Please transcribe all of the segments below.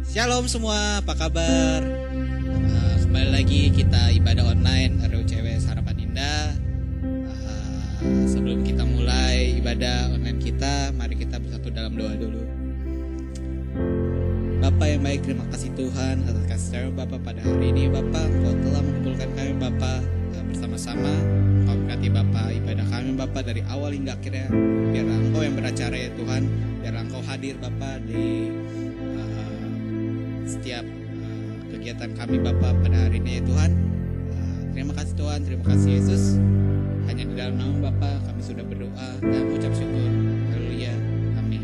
Shalom semua, apa kabar? Kembali lagi kita ibadah online RUCW Harapan Indah. Sebelum kita mulai ibadah online kita, mari kita bersatu dalam doa dulu. Bapa yang baik, terima kasih Tuhan atas kasih Bapa pada hari ini. Bapa, Engkau telah mengumpulkan kami Bapa bersama-sama. Engkau berkati Bapa ibadah kami Bapa dari awal hingga akhirnya. Biar Engkau yang beracara ya Tuhan, biar Engkau hadir Bapa di setiap kegiatan kami Bapa pada hari ini ya Tuhan. Terima kasih Tuhan, terima kasih Yesus. Hanya di dalam nama Bapa kami sudah berdoa dan mengucap syukur. Haleluya, amin.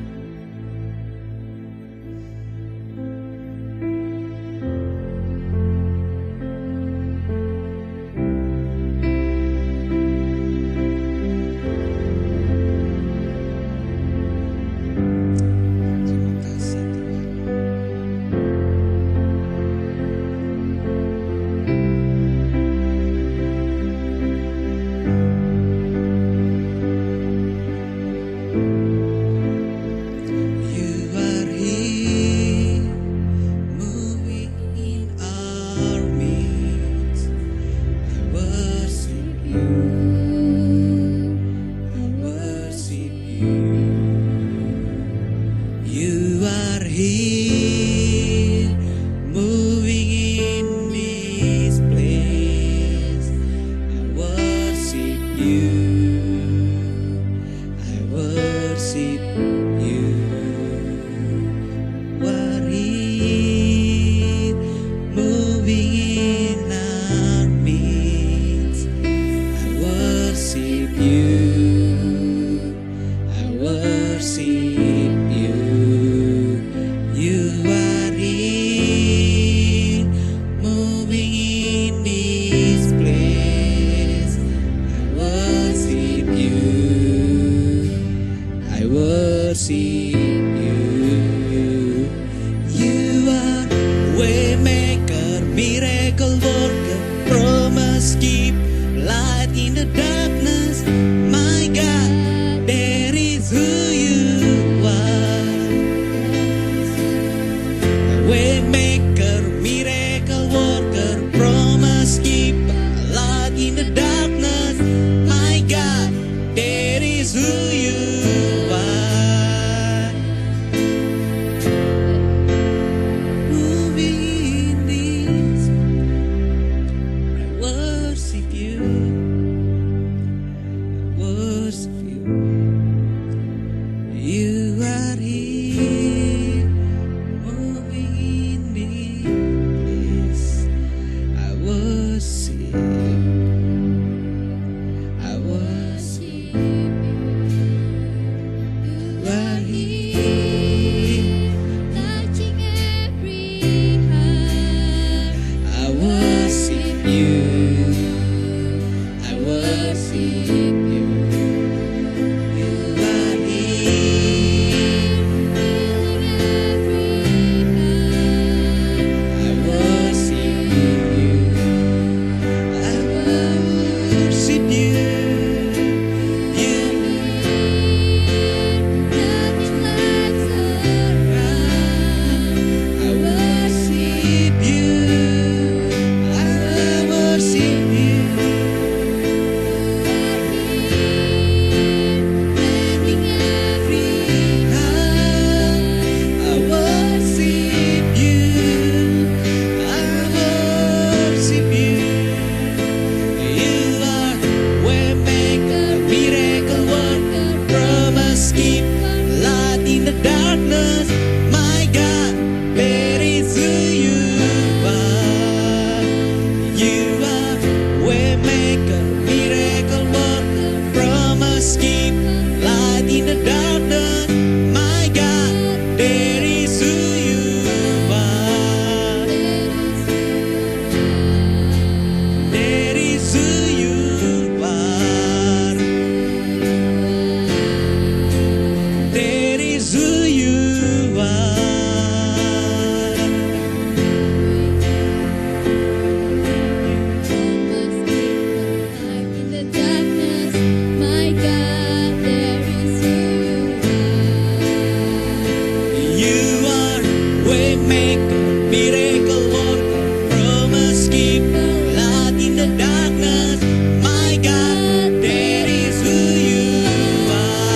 Waymaker, miracle worker, promise keeper, light in the darkness. My God, that is who you are.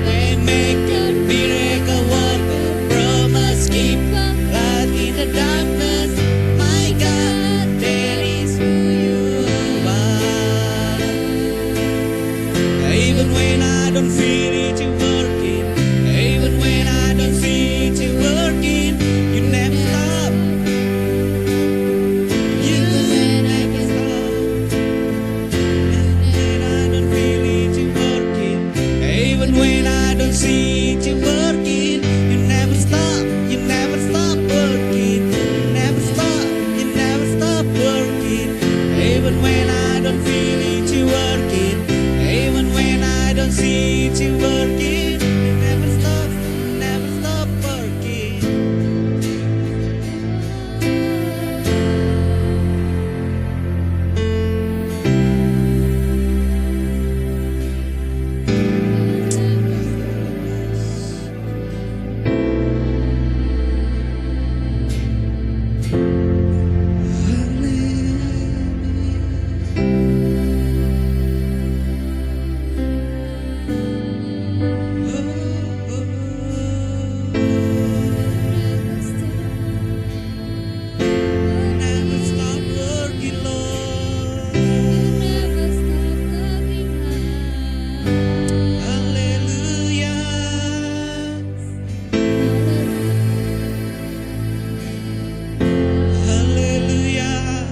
Waymaker, miracle worker, promise keeper, light in the darkness. My God, that is who you are. Even when I don't feel it, you working. Even when I don't see it, you working. You never stop. You never stop. When I don't feel it, you working. Even when I don't see it, you working. You never stop. You never stop working. You never stop. You never stop working. Even when I don't feel it, you working. Even when I don't see it, you working. You never stop. You never stop working. Never stop working, Lord. Hallelujah. Hallelujah.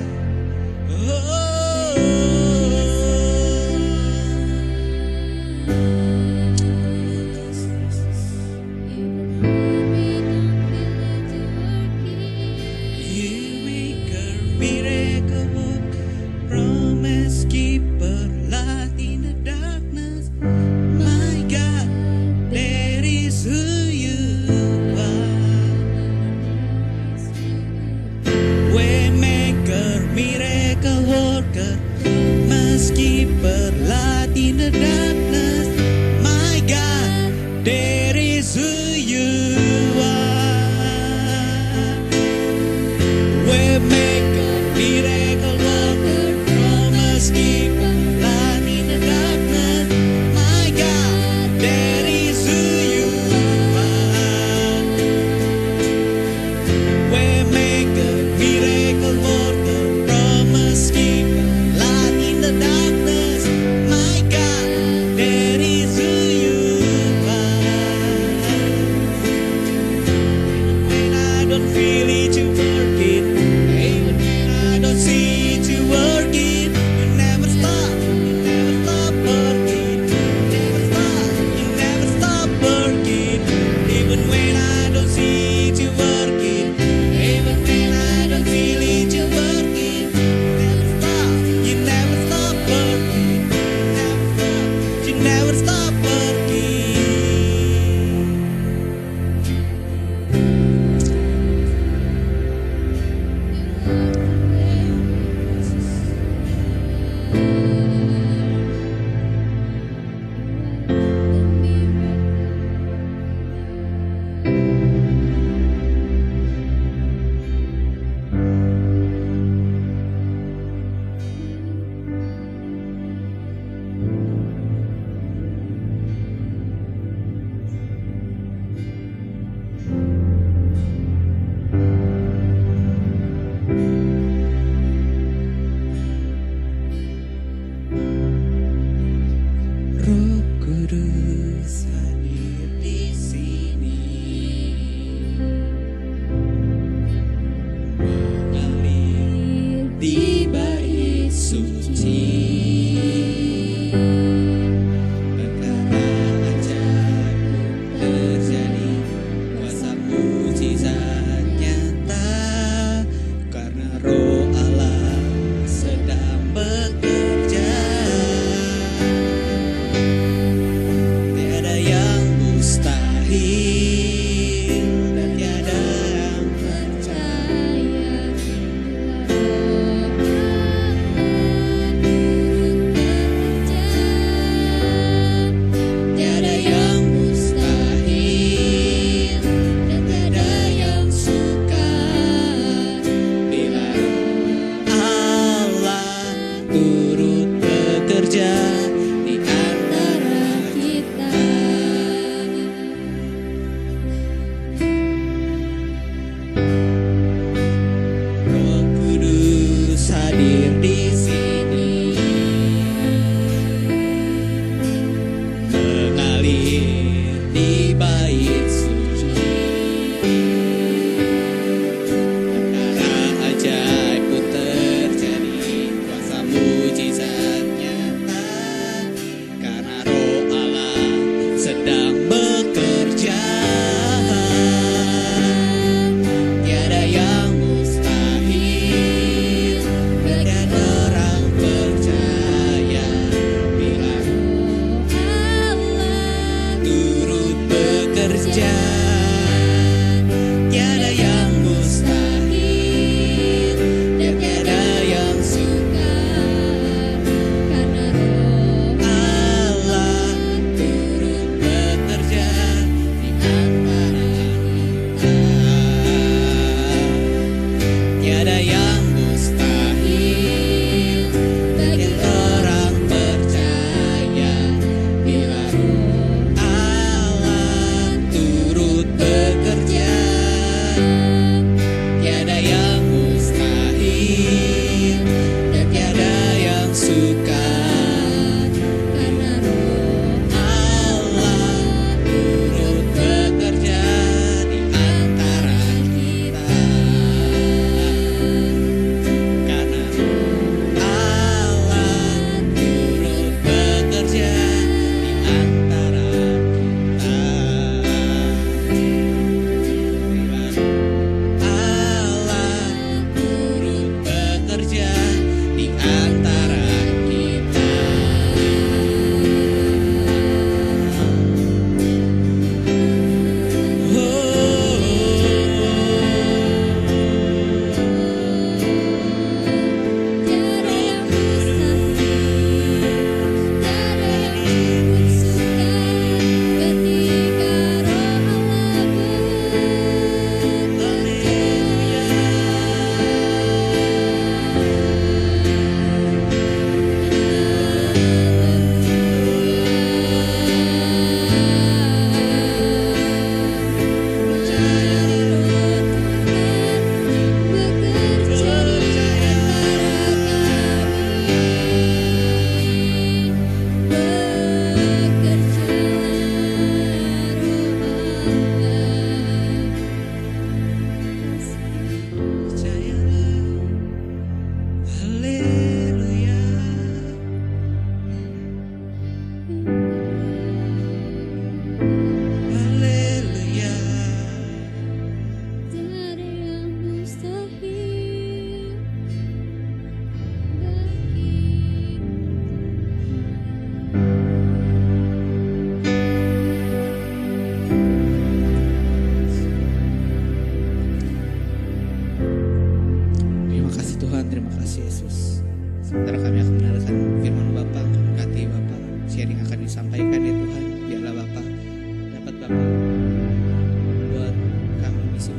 You make a miracle worker, promise keeper, light in the darkness. My God, that is who you are. Waymaker, miracle worker, promise keeper, light in the darkness. My God, that is who you are. Waymaker, miracle worker, promise keeper, light in the darkness. My God, that is who you are. Waymaker, miracle worker, promise keeper, light in the darkness. My God, that is who you are. When I don't feel it, you working. Even when I don't see it, you working. You never stop. You never stop working. You never stop. You never stop working. Even when I don't see it, you working. Even when I don't feel it, you working. You never stop. You never stop working. You never stop working.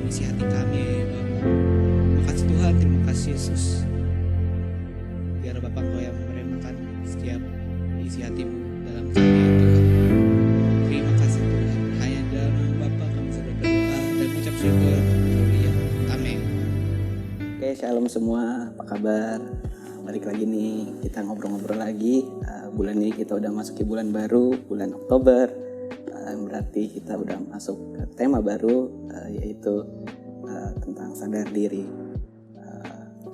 isi hati kami ya Bapa. Makasih Tuhan, terima kasih Yesus. Biar Bapa Engkau yang meremehkan setiap isi hatimu dalam kami ya Tuhan. Terima kasih Tuhan. Hanya dalam nama Bapa kami sudah berdoa dan mengucap syukur. Haleluya. Amin. Oke, shalom semua, apa kabar? Balik lagi nih, kita ngobrol-ngobrol lagi. Bulan ini kita udah masuk ke bulan baru, bulan Oktober. Berarti kita udah masuk ke tema baru, yaitu tentang sadar diri.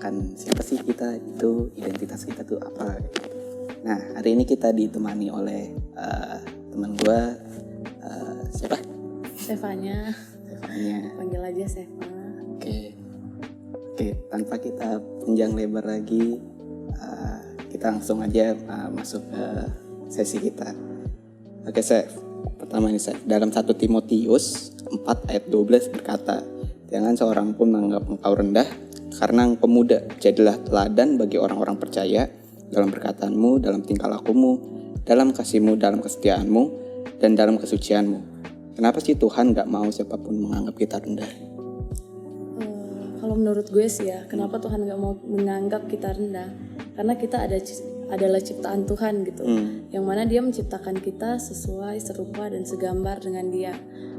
Kan siapa sih kita, itu identitas kita tuh apa gitu. Nah, hari ini kita ditemani oleh teman gue, siapa? Stefanya, panggil aja Stefa. Oke, tanpa kita panjang lebar lagi, kita langsung aja masuk ke sesi kita. Oke, Chef. Pertama ini, Chef. Dalam 1 Timotius 4 ayat 12 berkata, "Jangan seorang pun menganggap engkau rendah, karena engkau muda. Jadilah teladan bagi orang-orang percaya dalam perkataanmu, dalam tingkah lakumu, dalam kasihmu, dalam kesetiaanmu, dan dalam kesucianmu." Kenapa sih Tuhan gak mau siapapun menganggap kita rendah? Kalau menurut gue sih ya, kenapa Tuhan gak mau menganggap kita rendah? Karena kita adalah ciptaan Tuhan gitu, yang mana Dia menciptakan kita sesuai, serupa, dan segambar dengan Dia.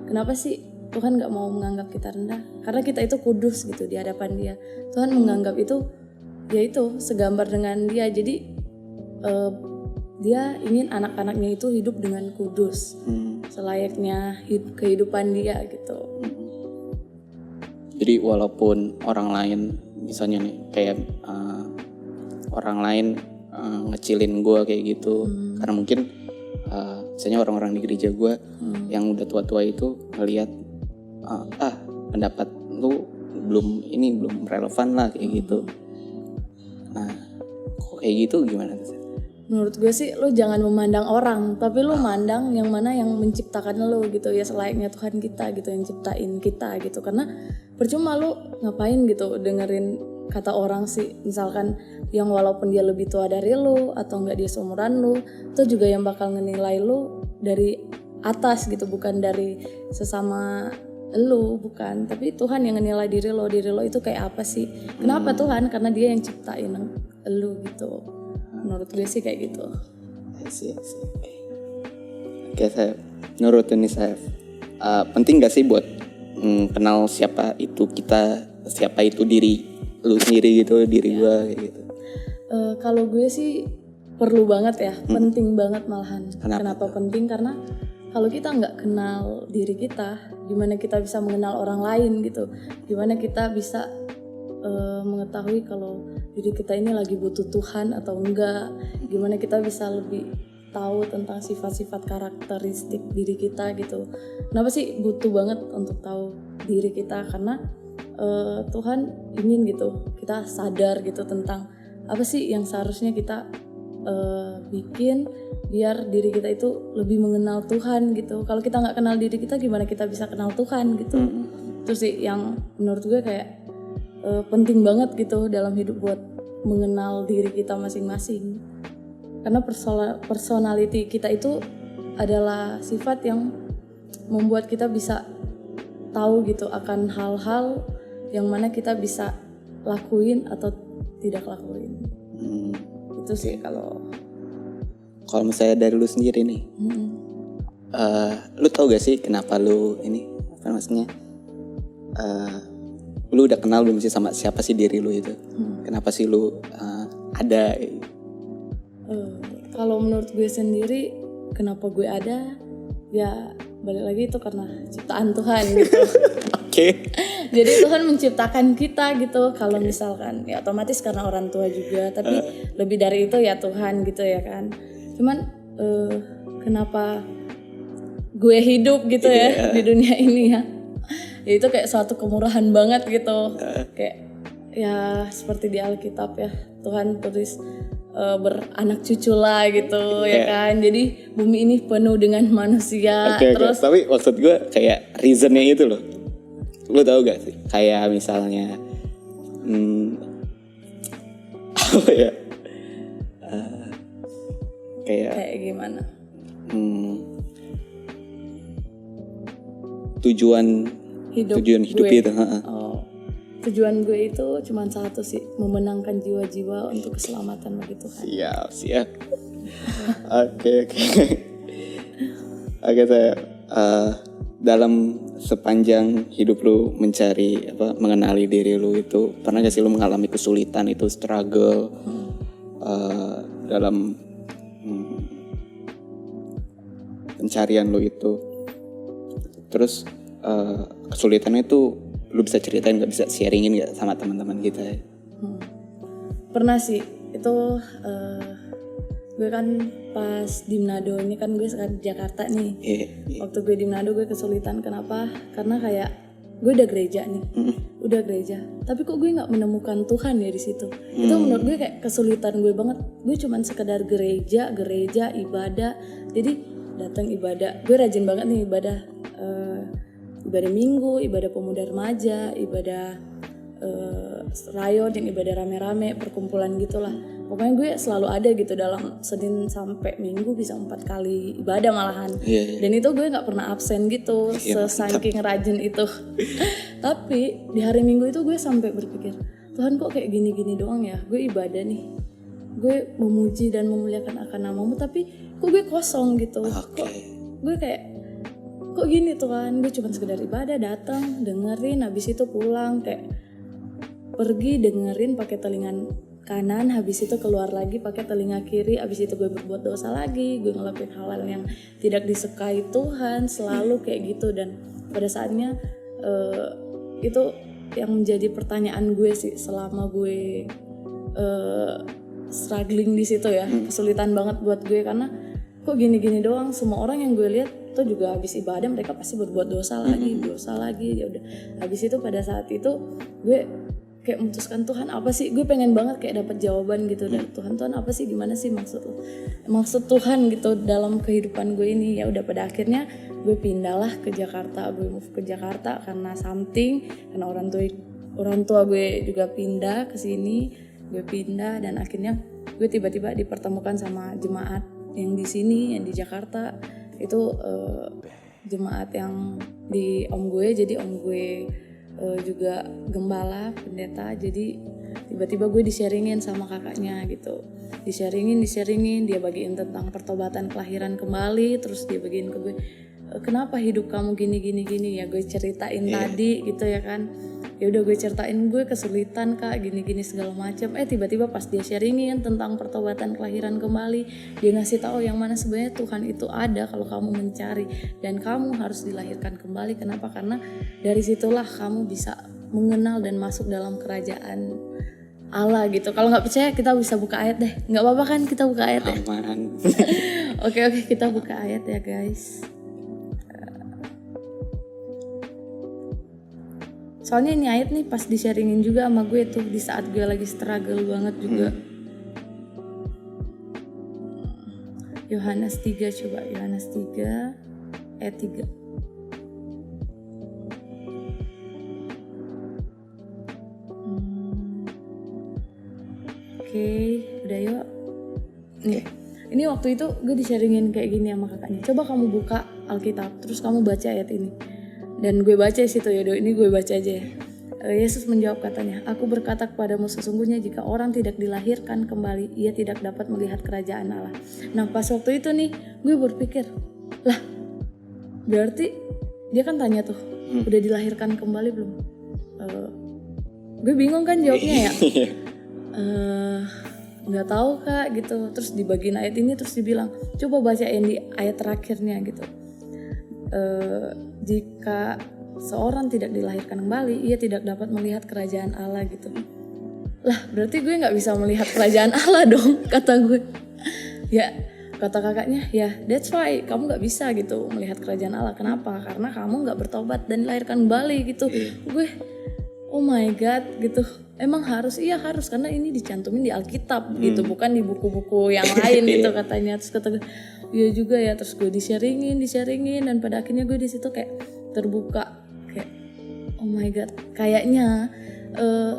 Kenapa sih Tuhan gak mau menganggap kita rendah? Karena kita itu kudus gitu di hadapan Dia. Tuhan menganggap itu, yaitu segambar dengan Dia. Jadi Dia ingin anak-anaknya itu hidup dengan kudus, selayaknya kehidupan Dia gitu. Jadi walaupun orang lain, misalnya nih kayak orang lain ngecilin gue kayak gitu, karena mungkin misalnya orang-orang di gereja gue yang udah tua-tua itu ngelihat pendapat lu belum relevan lah kayak gitu. Nah, kok kayak gitu gimana tuh? Menurut gue sih lu jangan memandang orang, tapi lu mandang yang mana yang menciptakan lu gitu ya, selayaknya Tuhan kita gitu yang ciptain kita gitu. Karena percuma lu ngapain gitu dengerin kata orang sih, misalkan yang walaupun dia lebih tua dari lu atau enggak dia seumuran lu, itu juga yang bakal ngenilai lu dari atas gitu, bukan dari sesama lu, bukan, tapi Tuhan yang ngenilai diri lo itu kayak apa sih. Kenapa Tuhan? Karena Dia yang ciptain lu gitu. Menurut gue sih kayak gitu. Oke, saya menurut ini saya penting gak sih buat kenal siapa itu kita, siapa itu diri lu sendiri gitu, diri gue kayak gitu. Kalau gue sih perlu banget ya, penting banget malahan. Kenapa penting? Karena kalau kita nggak kenal diri kita, gimana kita bisa mengenal orang lain gitu? Gimana kita bisa mengetahui kalau diri kita ini lagi butuh Tuhan atau enggak? Gimana kita bisa lebih tahu tentang sifat-sifat karakteristik diri kita gitu? Kenapa sih butuh banget untuk tahu diri kita? Karena Tuhan ingin gitu kita sadar gitu tentang apa sih yang seharusnya kita bikin biar diri kita itu lebih mengenal Tuhan gitu. Kalau kita nggak kenal diri kita, gimana kita bisa kenal Tuhan gitu? Itu sih yang menurut gue kayak penting banget gitu dalam hidup buat mengenal diri kita masing-masing. Karena personality kita itu adalah sifat yang membuat kita bisa tahu gitu akan hal-hal yang mana kita bisa lakuin atau tidak lakuin. Itu sih kalau misalnya dari lu sendiri nih, lu tau gak sih kenapa lu ini, apa maksudnya, lu udah kenal belum sih sama siapa sih diri lu itu? Kenapa sih lu ada? Kalau menurut gue sendiri, kenapa gue ada? Ya balik lagi itu karena ciptaan Tuhan gitu. Oke. Jadi Tuhan menciptakan kita gitu. Kalau misalkan ya otomatis karena orang tua juga, tapi lebih dari itu ya Tuhan gitu ya kan. Cuman kenapa gue hidup gitu ya di dunia ini ya? Ya itu kayak suatu kemurahan banget gitu. Kayak ya seperti di Alkitab ya, Tuhan tulis beranak cucu lah gitu ya kan. Jadi bumi ini penuh dengan manusia. Terus tapi maksud gue kayak reasonnya itu loh. Lu tahu gak sih? Kayak misalnya apa ya? Kayak gimana? Tujuan tujuan hidup gue. itu. Tujuan gue itu cuma satu sih, memenangkan jiwa-jiwa untuk keselamatan bagi Tuhan. Siap. Oke. Oke, saya dalam sepanjang hidup lu mencari mengenali diri lu itu, pernah gak sih lu mengalami kesulitan itu, struggle dalam pencarian lu itu? Terus kesulitannya itu lu bisa ceritain gak, bisa sharingin gak sama teman-teman kita ya? Pernah sih, itu gue kan pas di Manado ini kan gue sekarang di Jakarta nih. Waktu gue di Manado gue kesulitan, kenapa? Karena kayak gue udah gereja nih, udah gereja, tapi kok gue nggak menemukan Tuhan ya di situ. Itu menurut gue kayak kesulitan gue banget. Gue cuman sekedar gereja, ibadah. Jadi datang ibadah, gue rajin banget nih ibadah minggu, ibadah pemuda remaja, ibadah rayon, yang ibadah rame-rame, perkumpulan gitulah. Pokoknya gue selalu ada gitu dalam Senin sampai Minggu bisa 4 kali ibadah malahan. Dan itu gue nggak pernah absen gitu, saking rajin itu. Tapi di hari Minggu itu gue sampai berpikir, Tuhan kok kayak gini-gini doang ya? Gue ibadah nih, gue memuji dan memuliakan akan namamu, tapi kok gue kosong gitu. Kok gue kayak kok gini Tuhan? Gue cuma sekedar ibadah, datang, dengerin, habis itu pulang, kayak pergi dengerin pakai telinga kanan, habis itu keluar lagi pakai telinga kiri, habis itu gue berbuat dosa lagi, gue ngelakuin hal-hal yang tidak disukai Tuhan, selalu kayak gitu. Dan pada saatnya itu yang menjadi pertanyaan gue sih selama gue struggling di situ ya, kesulitan banget buat gue, karena kok gini-gini doang. Semua orang yang gue lihat tuh juga habis ibadah mereka pasti berbuat dosa lagi, ya udah. Habis itu pada saat itu gue kayak memutuskan, Tuhan apa sih? Gue pengen banget kayak dapat jawaban gitu dari Tuhan apa sih, gimana sih maksud Tuhan gitu dalam kehidupan gue ini. Ya udah, pada akhirnya gue pindahlah ke Jakarta, gue move ke Jakarta karena karena orang tua gue juga pindah ke sini, gue pindah, dan akhirnya gue tiba-tiba dipertemukan sama jemaat yang di sini, yang di Jakarta itu jemaat yang di om gue. Jadi om gue juga gembala, pendeta. Jadi tiba-tiba gue di-sharingin sama kakaknya gitu, di-sharingin, dia bagiin tentang pertobatan kelahiran kembali. Terus dia bagiin ke gue, kenapa hidup kamu gini, ya gue ceritain tadi gitu ya kan. Ya udah gue ceritain gue kesulitan kak, gini segala macam. Tiba-tiba pas dia sharingin tentang pertobatan kelahiran kembali, dia ngasih tahu yang mana sebenarnya Tuhan itu ada kalau kamu mencari, dan kamu harus dilahirkan kembali. Kenapa? Karena dari situlah kamu bisa mengenal dan masuk dalam kerajaan Allah gitu. Kalau nggak percaya kita bisa buka ayat deh. Nggak apa-apa kan kita buka ayat ya? Aman. Oke, kita buka ayat ya guys. Soalnya ini ayat nih pas di-sharingin juga sama gue tuh di saat gue lagi struggle banget juga. Yohanes 3, coba Yohanes 3 ayat 3. Oke, udah yuk. Nih, ini waktu itu gue di-sharingin kayak gini sama kakaknya. Coba kamu buka Alkitab, terus kamu baca ayat ini. Dan gue baca di situ ya, ini gue baca aja ya. Yesus menjawab katanya, aku berkata kepadamu sesungguhnya jika orang tidak dilahirkan kembali, ia tidak dapat melihat kerajaan Allah. Nah pas waktu itu nih, gue berpikir, lah berarti dia kan tanya tuh, udah dilahirkan kembali belum? Gue bingung kan jawabnya ya. Nggak tahu kak gitu. Terus di bagian ayat ini terus dibilang, coba baca yang di ayat terakhirnya gitu. Jika seorang tidak dilahirkan kembali, ia tidak dapat melihat kerajaan Allah gitu. Lah berarti gue nggak bisa melihat kerajaan Allah dong, kata gue. Ya kata kakaknya, ya that's why kamu nggak bisa gitu melihat kerajaan Allah. Kenapa? Karena kamu nggak bertobat dan dilahirkan kembali gitu. Gue oh my god gitu. Emang harus? Iya harus, karena ini dicantumin di Alkitab gitu, bukan di buku-buku yang lain gitu katanya. Terus kata gue, iya juga ya. Terus gue di-sharingin dan pada akhirnya gue di situ kayak terbuka, kayak oh my god, kayaknya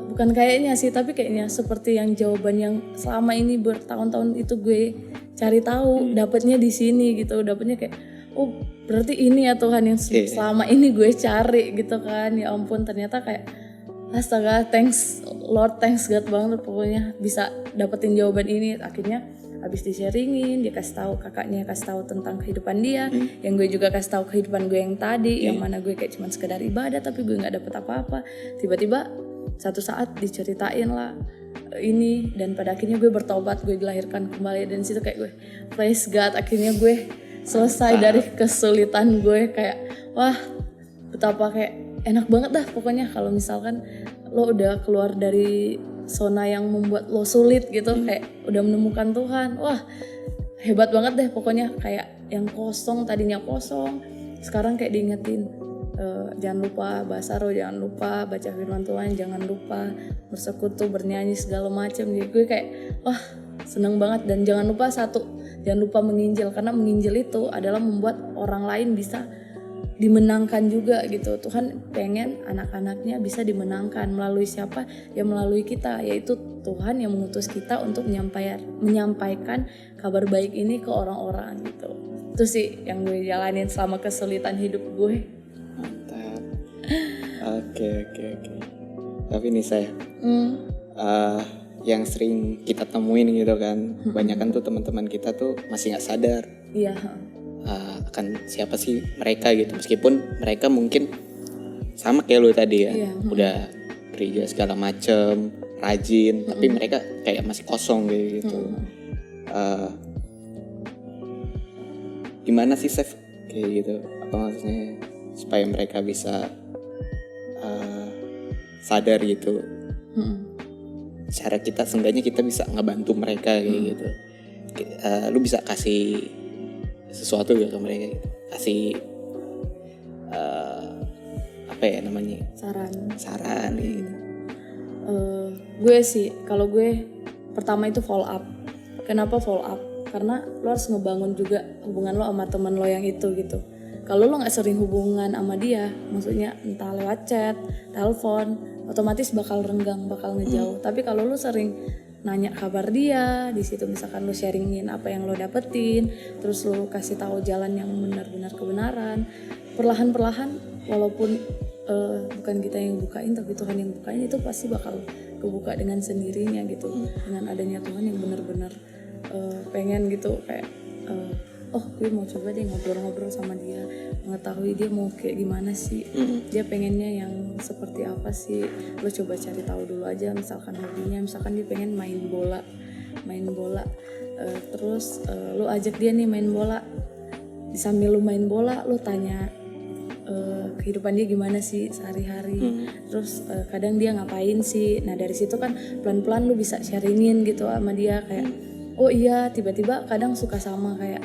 bukan kayaknya sih, tapi kayaknya seperti yang jawaban yang selama ini bertahun-tahun itu gue cari tahu, dapatnya di sini gitu. Dapatnya kayak oh berarti ini ya Tuhan yang selama ini gue cari gitu kan. Ya ampun, ternyata kayak astaga, thanks Lord, thanks God banget pokoknya bisa dapetin jawaban ini. Akhirnya habis di-sharingin, dia kasih tahu, kakaknya kasih tahu tentang kehidupan dia, yang gue juga kasih tahu kehidupan gue yang tadi, yang mana gue kayak cuman sekedar ibadah tapi gue nggak dapet apa-apa. Tiba-tiba satu saat diceritain lah ini, dan pada akhirnya gue bertobat, gue dilahirkan kembali. Dan situ kayak gue praise God, akhirnya gue selesai dari kesulitan gue. Kayak wah, betapa kayak enak banget dah pokoknya kalau misalkan lo udah keluar dari zona yang membuat lo sulit gitu, kayak udah menemukan Tuhan. Wah, hebat banget deh pokoknya. Kayak yang kosong, tadinya kosong, sekarang kayak diingetin, jangan lupa bahasa roh, jangan lupa baca firman Tuhan, jangan lupa bersekutu, bernyanyi segala macam. Jadi gue kayak wah, seneng banget. Dan jangan lupa jangan lupa menginjil, karena menginjil itu adalah membuat orang lain bisa dimenangkan juga gitu. Tuhan pengen anak-anaknya bisa dimenangkan melalui siapa? Ya melalui kita, yaitu Tuhan yang mengutus kita untuk menyampaikan kabar baik ini ke orang-orang gitu. Itu sih yang gue jalanin selama kesulitan hidup gue. Mantap. Oke. Tapi nih saya yang sering kita temuin gitu kan, kebanyakan tuh teman-teman kita tuh masih nggak sadar. Iya. Akan siapa sih mereka gitu, meskipun mereka mungkin sama kayak lu tadi ya, udah gereja segala macem, rajin, tapi mereka kayak masih kosong gitu. Gimana sih Chef kayak gitu, apa maksudnya supaya mereka bisa sadar gitu, cara kita seenggaknya kita bisa ngebantu mereka kayak gitu. Lu bisa kasih sesuatu gitu ke mereka gitu. Kasih apa ya namanya? Saran gitu. Gue sih kalau gue pertama itu follow up. Kenapa follow up? Karena lo harus ngebangun juga hubungan lo sama teman lo yang itu gitu. Kalau lo nggak sering hubungan sama dia, maksudnya entah lewat chat, telepon, otomatis bakal renggang, bakal ngejauh. Tapi kalau lo sering nanya kabar dia, di situ misalkan lo sharingin apa yang lo dapetin, terus lo kasih tahu jalan yang benar-benar kebenaran, perlahan-perlahan, walaupun bukan kita yang bukain tapi Tuhan yang bukain, itu pasti bakal kebuka dengan sendirinya gitu. Dengan adanya Tuhan yang benar-benar pengen gitu, kayak oh gue mau coba deh ngobrol-ngobrol sama dia, mengetahui dia mau kayak gimana sih, dia pengennya yang seperti apa sih. Lo coba cari tahu dulu aja, misalkan hobinya, misalkan dia pengen main bola, terus lo ajak dia nih main bola. Sambil lo main bola, lo tanya kehidupan dia gimana sih sehari-hari, terus kadang dia ngapain sih. Nah dari situ kan pelan-pelan lo bisa sharingin gitu sama dia, kayak oh iya, tiba-tiba kadang suka sama, kayak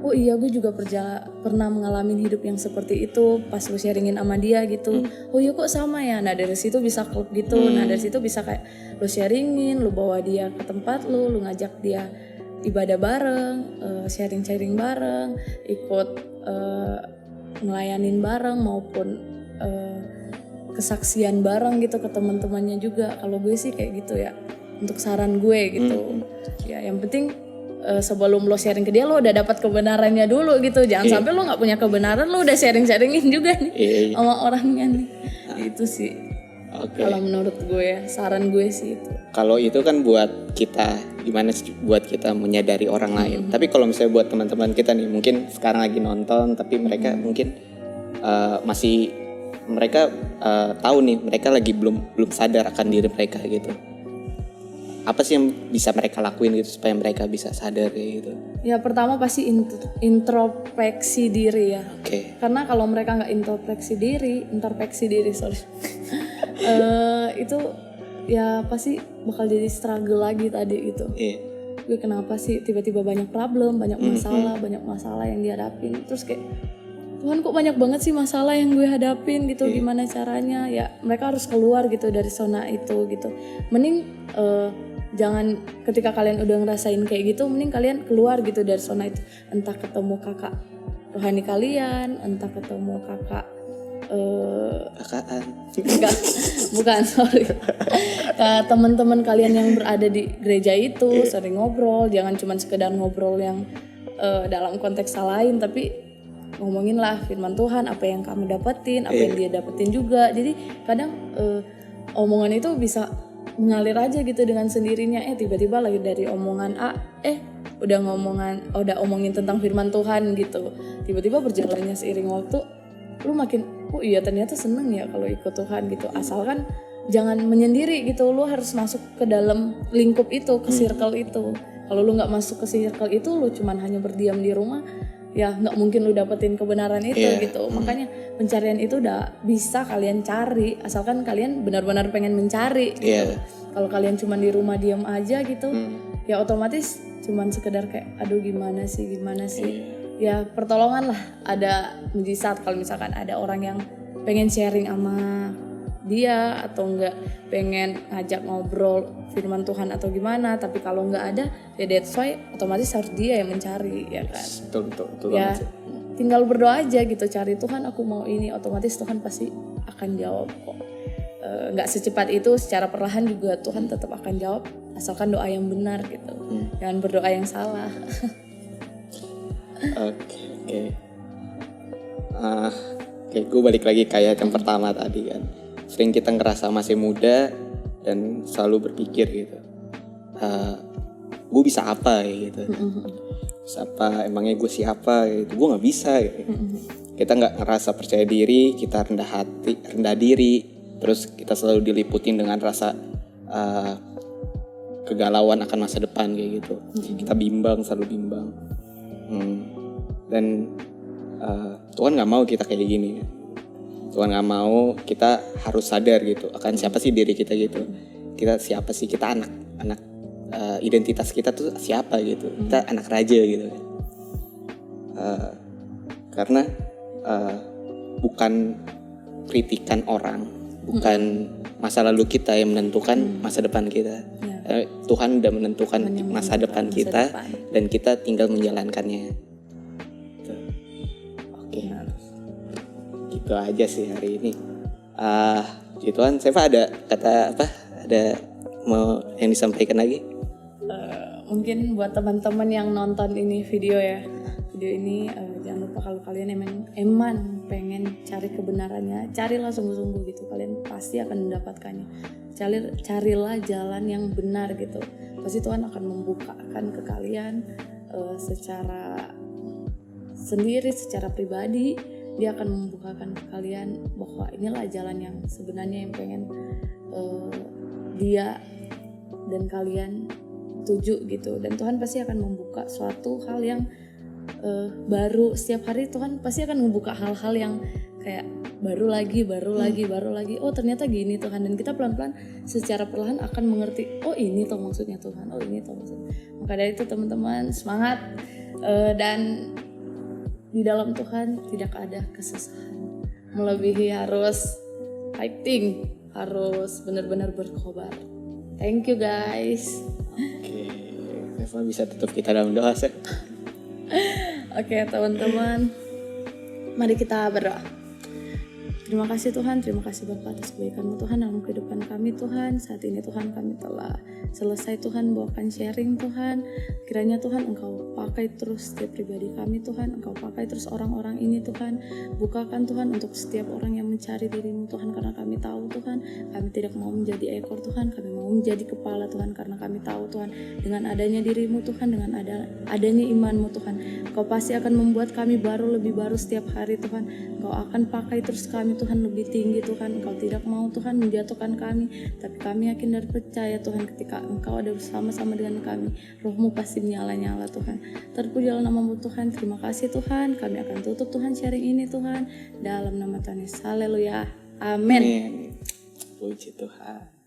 oh iya gue juga pernah mengalami hidup yang seperti itu pas lo sharingin sama dia gitu. Oh iya kok sama ya. Nah dari situ bisa klub gitu. Nah dari situ bisa kayak lo sharingin, lo bawa dia ke tempat lo ngajak dia ibadah bareng, sharing bareng, ikut ngelayanin bareng, maupun kesaksian bareng gitu ke teman-temannya juga. Kalau gue sih kayak gitu ya, untuk saran gue gitu. Ya yang penting sebelum lo sharing ke dia, lo udah dapat kebenarannya dulu gitu. Jangan sampai lo nggak punya kebenaran, lo udah sharingin juga nih sama orangnya nih. Itu sih kalau menurut gue ya, saran gue sih itu. Kalau itu kan buat kita, gimana sih buat kita menyadari orang lain. Tapi kalau misalnya buat teman-teman kita nih, mungkin sekarang lagi nonton tapi mereka mungkin mereka tahu nih, mereka lagi belum sadar akan diri mereka gitu. Apa sih yang bisa mereka lakuin gitu supaya mereka bisa sadar kayak gitu? Ya pertama pasti introspeksi diri ya. Karena kalau mereka nggak introspeksi diri itu ya pasti bakal jadi struggle lagi tadi gitu. Gue kenapa sih tiba-tiba banyak problem, banyak masalah yang dihadapin. Terus kayak Tuhan kok banyak banget sih masalah yang gue hadapin gitu. Gimana caranya? Ya mereka harus keluar gitu dari zona itu gitu. Mending jangan ketika kalian udah ngerasain kayak gitu, mending kalian keluar gitu dari zona itu. Entah ketemu kakak rohani kalian, entah ketemu kakak kakaan. Bukan, sorry. Teman-teman kalian yang berada di gereja itu, sering ngobrol. Jangan cuma sekedar ngobrol yang dalam konteks lain, tapi ngomongin lah firman Tuhan, apa yang kamu dapetin, apa yang dia dapetin juga. Jadi kadang omongan itu bisa mengalir aja gitu dengan sendirinya. Tiba-tiba lagi dari omongan A, udah omongin tentang firman Tuhan gitu. Tiba-tiba berjalannya seiring waktu, lu makin, oh iya ternyata seneng ya kalau ikut Tuhan gitu. Asalkan jangan menyendiri gitu, lu harus masuk ke dalam lingkup itu, ke circle itu. Kalau lu nggak masuk ke circle itu, lu cuman hanya berdiam di rumah, ya nggak mungkin lu dapetin kebenaran itu gitu. Makanya pencarian itu udah bisa kalian cari, asalkan kalian benar-benar pengen mencari gitu. Kalau kalian cuma di rumah diam aja gitu, ya otomatis cuman sekedar kayak aduh gimana sih ya pertolongan lah. Ada mujizat kalau misalkan ada orang yang pengen sharing sama dia atau enggak pengen ngajak ngobrol firman Tuhan atau gimana, tapi kalau nggak ada ya that's why otomatis harus dia yang mencari ya kan. Betul Ya banget. tinggal berdoa aja gitu, cari Tuhan aku mau ini, otomatis Tuhan pasti akan jawab kok. Nggak secepat itu, secara perlahan juga Tuhan tetap akan jawab asalkan doa yang benar gitu. Jangan berdoa yang salah. Oke. Gue balik lagi kayak yang pertama tadi kan. Sering kita ngerasa masih muda dan selalu berpikir gitu, gue bisa apa gitu. Bisa apa, emangnya gue siapa gitu. Gue gak bisa gitu. Kita gak ngerasa percaya diri, kita rendah diri. Terus kita selalu diliputin dengan rasa kegalauan akan masa depan kayak gitu. Kita selalu bimbang. Dan Tuhan gak mau kita kayak gini. Tuhan gak mau, kita harus sadar gitu akan siapa sih diri kita gitu. Kita siapa sih, kita anak identitas kita tuh siapa gitu. Kita anak raja gitu. Karena bukan kritikan orang, bukan masa lalu kita yang menentukan masa depan kita. Tuhan udah menentukan masa depan kita dan kita tinggal menjalankannya. Oke. Gitu aja sih hari ini. Tuhan, Seva ada kata apa? Ada mau yang disampaikan lagi? Mungkin buat teman-teman yang nonton ini video ini jangan lupa kalau kalian emang pengen cari kebenarannya, carilah sungguh-sungguh gitu, kalian pasti akan mendapatkannya. Carilah jalan yang benar gitu, pasti Tuhan akan membukakan ke kalian secara sendiri, secara pribadi. Dia akan membukakan ke kalian bahwa inilah jalan yang sebenarnya yang pengen dia dan kalian tuju gitu. Dan Tuhan pasti akan membuka suatu hal yang baru. Setiap hari Tuhan pasti akan membuka hal-hal yang kayak baru lagi. Oh ternyata gini Tuhan. Dan kita pelan-pelan secara perlahan akan mengerti, oh ini toh maksudnya Tuhan, oh ini toh maksudnya. Maka dari itu teman-teman semangat, dan di dalam Tuhan tidak ada kesusahan. Melebihi harus fighting, harus benar-benar berkobar. Thank you guys. Oke, Seva bisa tutup kita dalam doa, Seth. Oke teman-teman, mari kita berdoa. Terima kasih Tuhan, terima kasih Bapa atas kebaikan-Mu Tuhan dalam kehidupan kami Tuhan. Saat ini Tuhan kami telah selesai Tuhan bawakan sharing Tuhan. Kiranya Tuhan Engkau pakai terus setiap pribadi kami Tuhan. Engkau pakai terus orang-orang ini Tuhan. Bukakan Tuhan untuk setiap orang yang mencari diri-Mu Tuhan. Karena kami tahu Tuhan, kami tidak mau menjadi ekor Tuhan. Kami mau menjadi kepala Tuhan. Karena kami tahu Tuhan, dengan adanya diri-Mu Tuhan, dengan adanya iman-Mu Tuhan, Engkau pasti akan membuat kami lebih baru setiap hari Tuhan. Engkau akan pakai terus kami Tuhan lebih tinggi Tuhan. Engkau tidak mau Tuhan menjatuhkan kami, tapi kami yakin dan percaya Tuhan ketika Engkau ada bersama-sama dengan kami, Roh-Mu pasti menyala-nyala Tuhan. Terpujilah nama-Mu Tuhan. Terima kasih Tuhan. Kami akan tutup Tuhan sharing ini Tuhan dalam nama Tuhan Yesus. Haleluya. Amin. Puji Tuhan.